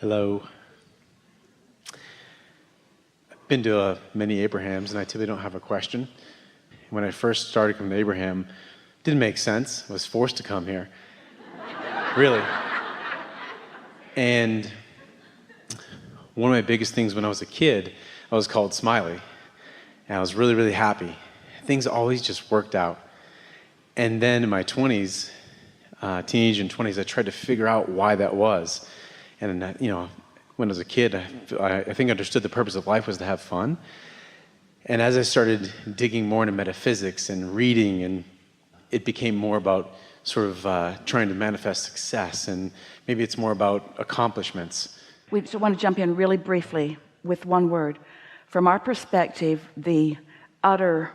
Hello. I've been to many Abrahams, and I typically don't have a question. When I first started coming to Abraham, it didn't make sense. I was forced to come here. Really. And one of my biggest things when I was a kid, I was called Smiley. And I was really, really happy. Things always just worked out. And then in my 20s, teenage and 20s, I tried to figure out why that was. And when I was a kid, I think I understood the purpose of life was to have fun. And as I started digging more into metaphysics and reading, and it became more about sort of trying to manifest success, and maybe it's more about accomplishments. We just want to jump in really briefly with one word. From our perspective, the utter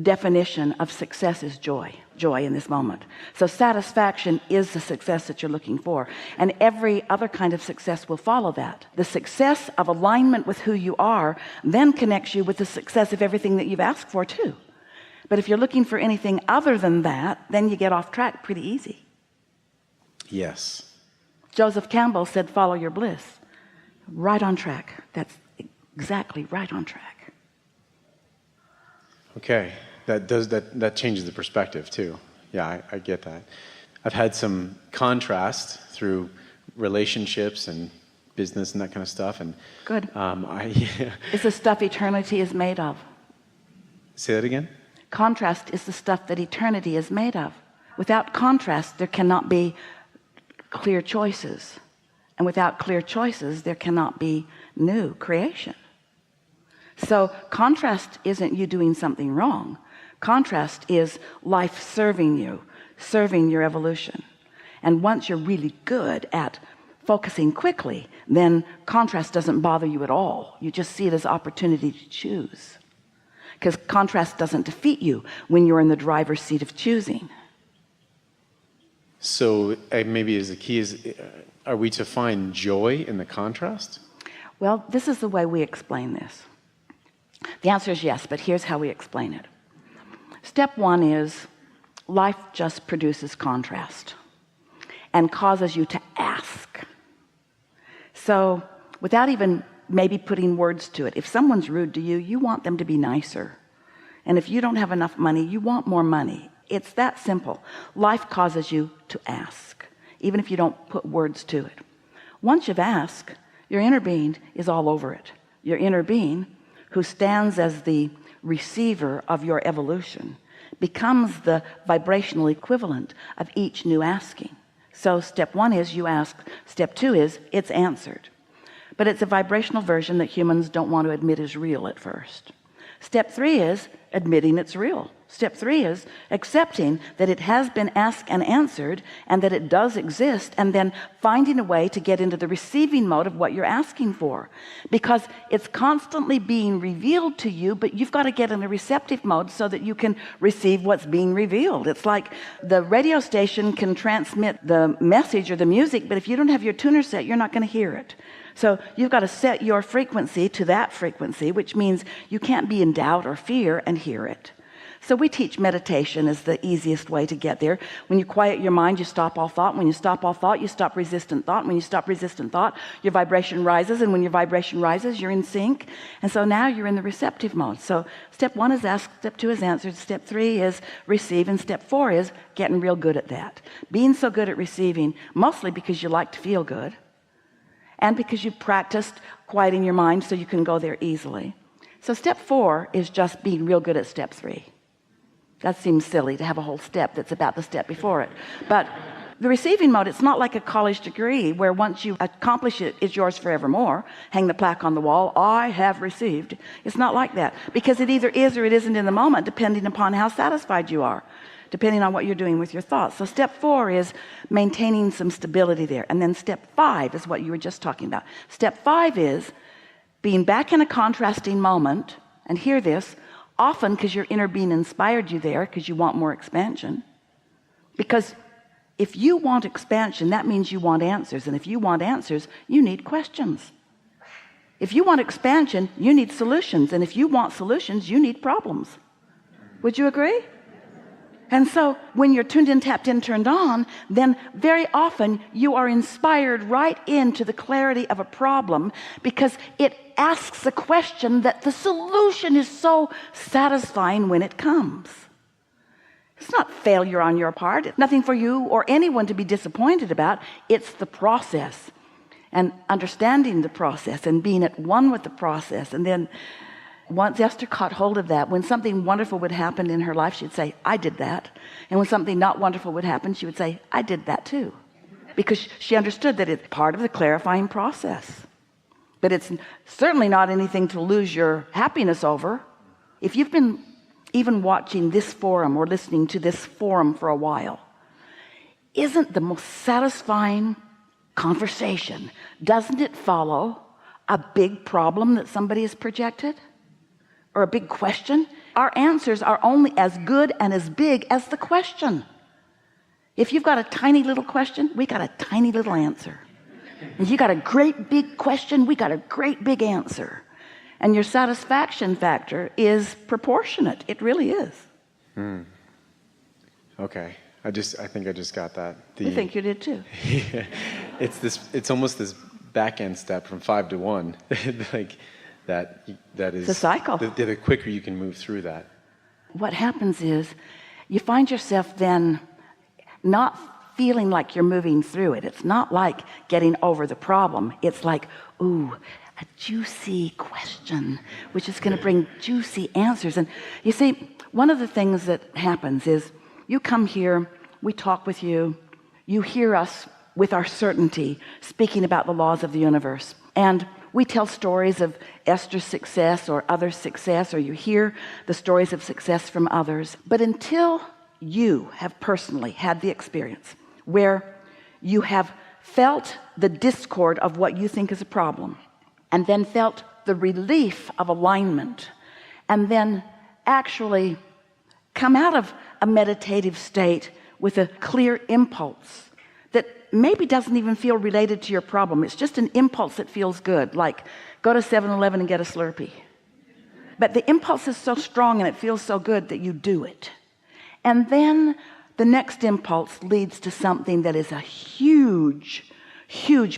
definition of success is joy in this moment. So satisfaction is the success that you're looking for, and every other kind of success will follow that. The success of alignment with who you are then connects you with the success of everything that you've asked for too. But if you're looking for anything other than that, then you get off track pretty easy. Yes. Joseph Campbell said, follow your bliss. Right on track. That's exactly right on track. Okay, that changes the perspective too. Yeah, I get that. I've had some contrast through relationships and business and that kind of stuff. And good. It's the stuff eternity is made of. Say that again. Contrast is the stuff that eternity is made of. Without contrast, there cannot be clear choices, and without clear choices, there cannot be new creation. So contrast isn't you doing something wrong. Contrast is life serving you, serving your evolution. And once you're really good at focusing quickly, then contrast doesn't bother you at all. You just see it as opportunity to choose, because contrast doesn't defeat you when you're in the driver's seat of choosing. So maybe as the key is, are we to find joy in the contrast? Well, this is the way we explain this. The answer is yes, but here's how we explain it. Step one is life just produces contrast and causes you to ask. So without even maybe putting words to it, if someone's rude to you, you want them to be nicer. And if you don't have enough money, you want more money. It's that simple. Life causes you to ask, even if you don't put words to it. Once you've asked, your inner being is all over it. Your inner being, who stands as the receiver of your evolution, becomes the vibrational equivalent of each new asking. So step one is you ask. Step two is it's answered. But it's a vibrational version that humans don't want to admit is real at first. Step three is admitting it's real. Step three is accepting that it has been asked and answered, and that it does exist, and then finding a way to get into the receiving mode of what you're asking for, because it's constantly being revealed to you, but you've got to get in a receptive mode so that you can receive what's being revealed. It's like the radio station can transmit the message or the music, but if you don't have your tuner set, you're not going to hear it. So you've got to set your frequency to that frequency, which means you can't be in doubt or fear and hear it. So we teach meditation as the easiest way to get there. When you quiet your mind, you stop all thought. When you stop all thought, you stop resistant thought. When you stop resistant thought, your vibration rises, and when your vibration rises, you're in sync. And so now you're in the receptive mode. So step one is ask, step two is answered, step three is receive, and step four is getting real good at that. Being so good at receiving, mostly because you like to feel good, and because you've practiced quieting your mind so you can go there easily. So step four is just being real good at step three. That seems silly to have a whole step that's about the step before it. But the receiving mode, it's not like a college degree where once you accomplish it, it's yours forevermore. Hang the plaque on the wall, I have received. It's not like that, because it either is or it isn't in the moment, depending upon how satisfied you are, depending on what you're doing with your thoughts. So step four is maintaining some stability there. And then step five is what you were just talking about. Step five is being back in a contrasting moment, and hear this, often because your inner being inspired you there because you want more expansion. Because if you want expansion, that means you want answers. And if you want answers, you need questions. If you want expansion, you need solutions. And if you want solutions, you need problems. Would you agree? And so when you're tuned in, tapped in, turned on, then very often you are inspired right into the clarity of a problem, because it asks a question that the solution is so satisfying when it comes. It's not failure on your part. It's nothing for you or anyone to be disappointed about. It's the process, and understanding the process and being at one with the process. And then once Esther caught hold of that, when something wonderful would happen in her life, she'd say, I did that. And when something not wonderful would happen, she would say, I did that too. Because she understood that it's part of the clarifying process. But it's certainly not anything to lose your happiness over. If you've been even watching this forum or listening to this forum for a while, isn't the most satisfying conversation, doesn't it follow a big problem that somebody has projected? Or a big question? Our answers are only as good and as big as the question. If you've got a tiny little question, we got a tiny little answer. If you got a great big question, we got a great big answer. And your satisfaction factor is proportionate. It really is. Okay. I think I just got that. I think you did too. It's almost this back end step from 5 to 1. Like that is the cycle. The quicker you can move through that. What happens is you find yourself then not feeling like you're moving through it. It's not like getting over the problem. It's like, ooh, a juicy question, which is going to bring juicy answers. And you see, one of the things that happens is you come here, we talk with you, you hear us with our certainty speaking about the laws of the universe. And we tell stories of Esther's success or others' success, or you hear the stories of success from others. But until you have personally had the experience where you have felt the discord of what you think is a problem, and then felt the relief of alignment, and then actually come out of a meditative state with a clear impulse that maybe doesn't even feel related to your problem. It's just an impulse that feels good, like go to 7-Eleven and get a Slurpee. But the impulse is so strong and it feels so good that you do it. And then the next impulse leads to something that is a huge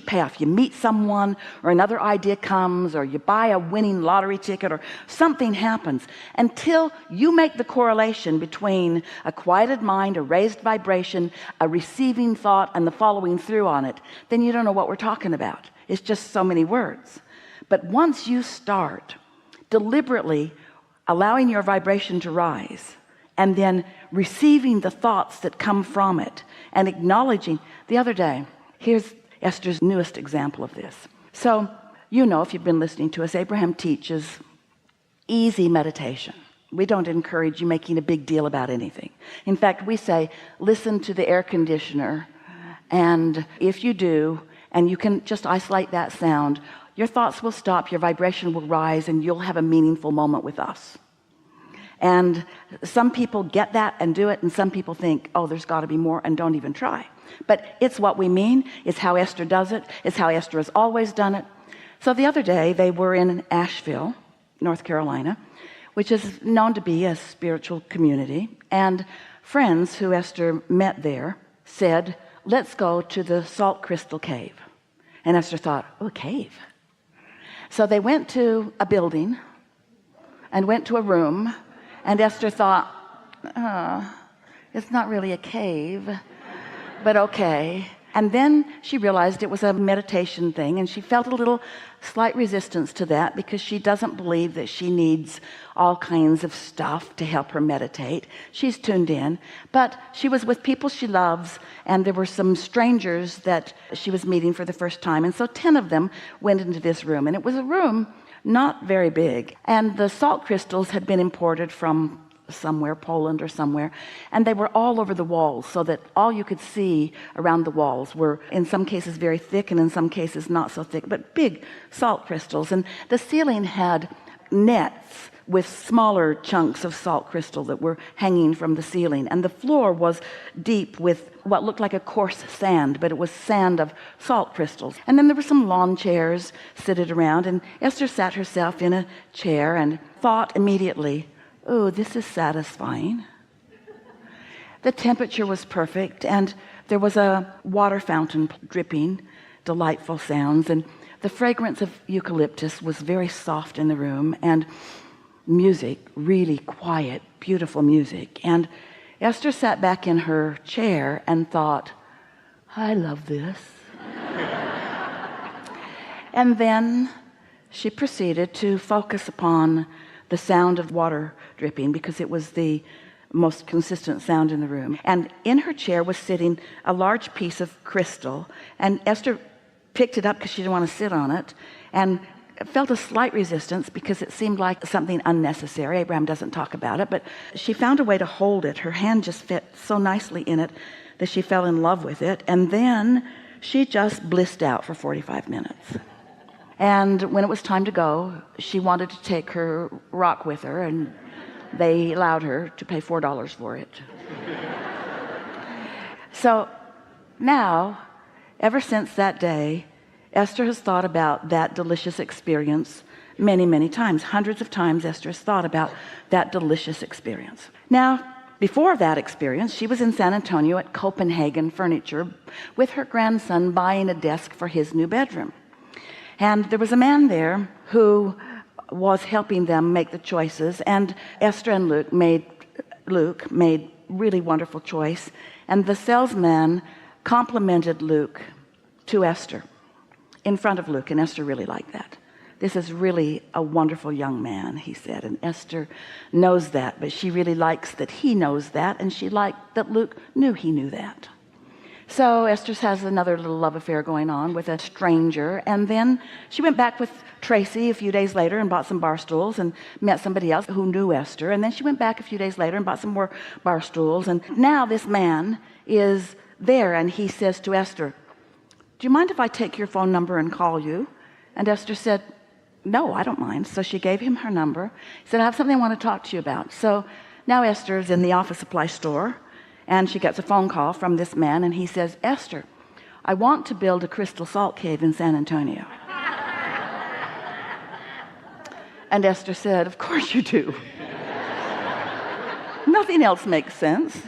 payoff. You meet someone, or another idea comes, or you buy a winning lottery ticket, or something happens. Until you make the correlation between a quieted mind, a raised vibration, a receiving thought, and the following through on it, then you don't know what we're talking about. It's just so many words. But once you start deliberately allowing your vibration to rise, and then receiving the thoughts that come from it, and acknowledging. The other day, here's Esther's newest example of this. So, you know, if you've been listening to us, Abraham teaches easy meditation. We don't encourage you making a big deal about anything. In fact, we say, listen to the air conditioner, and if you do, and you can just isolate that sound, your thoughts will stop, your vibration will rise, and you'll have a meaningful moment with us. And some people get that and do it, and some people think, oh, there's got to be more, and don't even try. But it's what we mean. It's how Esther does it. It's how Esther has always done it. So the other day they were in Asheville, North Carolina, which is known to be a spiritual community, and friends who Esther met there said, let's go to the Salt Crystal Cave. And Esther thought, oh, a cave. So they went to a building and went to a room, and Esther thought, it's not really a cave, but okay. And then she realized it was a meditation thing, and she felt a little slight resistance to that, because she doesn't believe that she needs all kinds of stuff to help her meditate. She's tuned in, but she was with people she loves, and there were some strangers that she was meeting for the first time. And so 10 of them went into this room, and it was a room not very big, and the salt crystals had been imported from somewhere, Poland or somewhere, and they were all over the walls, so that all you could see around the walls were in some cases very thick and in some cases not so thick, but big salt crystals. And the ceiling had nets with smaller chunks of salt crystal that were hanging from the ceiling, and the floor was deep with what looked like a coarse sand, but it was sand of salt crystals. And then there were some lawn chairs seated around, and Esther sat herself in a chair and thought immediately, oh, this is satisfying. The temperature was perfect, and there was a water fountain dripping, delightful sounds, and the fragrance of eucalyptus was very soft in the room, and music, really quiet, beautiful music. And Esther sat back in her chair and thought, I love this. And then she proceeded to focus upon the sound of water dripping, because it was the most consistent sound in the room. And in her chair was sitting a large piece of crystal, and Esther picked it up because she didn't want to sit on it, and felt a slight resistance because it seemed like something unnecessary. Abraham doesn't talk about it, but she found a way to hold it. Her hand just fit so nicely in it that she fell in love with it, and then she just blissed out for 45 minutes. And when it was time to go, she wanted to take her rock with her, and they allowed her to pay $4 for it. So now, ever since that day, Esther has thought about that delicious experience many, many times. Hundreds of times Esther has thought about that delicious experience. Now, before that experience, she was in San Antonio at Copenhagen Furniture with her grandson buying a desk for his new bedroom. And there was a man there who was helping them make the choices, and Esther and Luke made really wonderful choice, and the salesman complimented Luke to Esther in front of Luke, and Esther really liked that. This is really a wonderful young man, he said, and Esther knows that, but she really likes that he knows that, and she liked that Luke knew he knew that. So Esther has another little love affair going on with a stranger, and then she went back with Tracy a few days later and bought some bar stools and met somebody else who knew Esther, and then she went back a few days later and bought some more bar stools, and now this man is there, and he says to Esther, do you mind if I take your phone number and call you? And Esther said, no, I don't mind. So she gave him her number. He said, I have something I want to talk to you about. So now Esther is in the office supply store, and she gets a phone call from this man, and he says, Esther, I want to build a crystal salt cave in San Antonio. And Esther said, of course you do. Nothing else makes sense.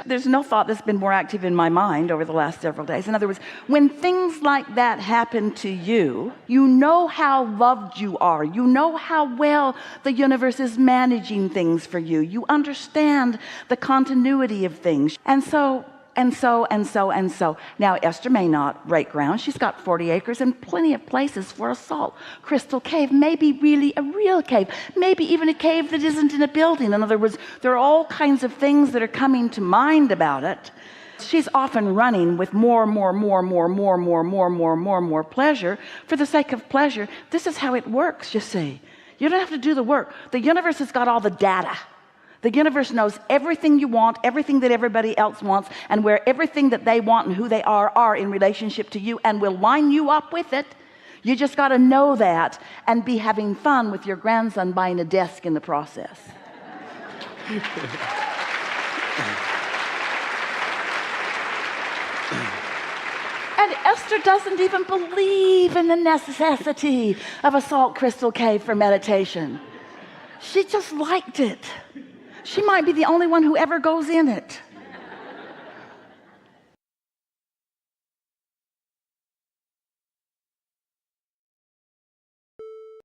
There's no thought that's been more active in my mind over the last several days. In other words, when things like that happen to you, you know how loved you are. You know how well the universe is managing things for you. You understand the continuity of things. And so. Now, Esther may not break ground. She's got 40 acres and plenty of places for a salt crystal cave, maybe really a real cave, maybe even a cave that isn't in a building. In other words, there are all kinds of things that are coming to mind about it. She's often running with more pleasure for the sake of pleasure. This is how it works, you see. You don't have to do the work. The universe has got all the data. The universe knows everything you want, everything that everybody else wants, and where everything that they want and who they are in relationship to you, and will line you up with it. You just got to know that and be having fun with your grandson buying a desk in the process. And Esther doesn't even believe in the necessity of a salt crystal cave for meditation. She just liked it. She might be the only one who ever goes in it.